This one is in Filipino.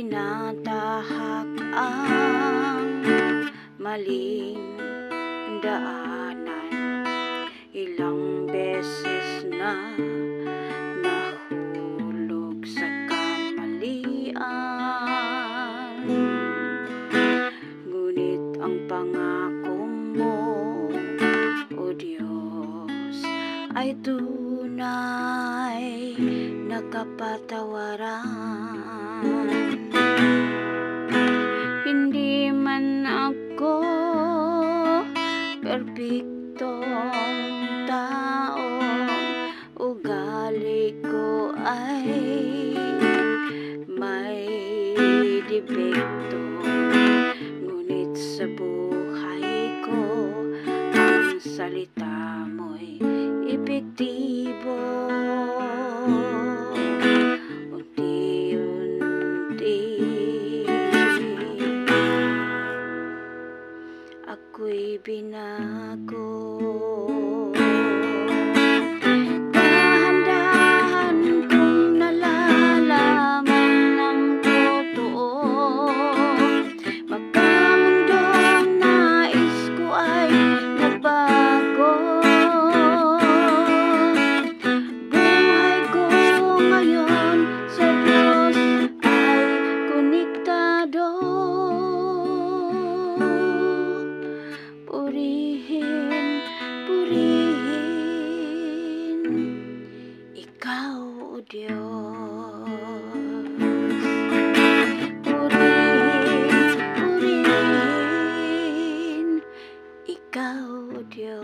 tinatahak ang maling daanan. Ilang beses na nahulog sa kamalian, ngunit ang pangako mo, O Diyos, ay tunay na kapatawaran. Hindi man ako perpektong tao, ugali ko ay may depekto, ngunit sa buhay ko ang salita mo'y epektibo. Unti-unti ako'y binago. Dahan-dahan kong nalalaman ng totoo, magkamundong nais ko ay nagbago. Buhay ko ngayon sa Diyos ay konektado. Purihin, purihin Ikaw, O Diyos. Purihin, purihin Ikaw, O Diyos.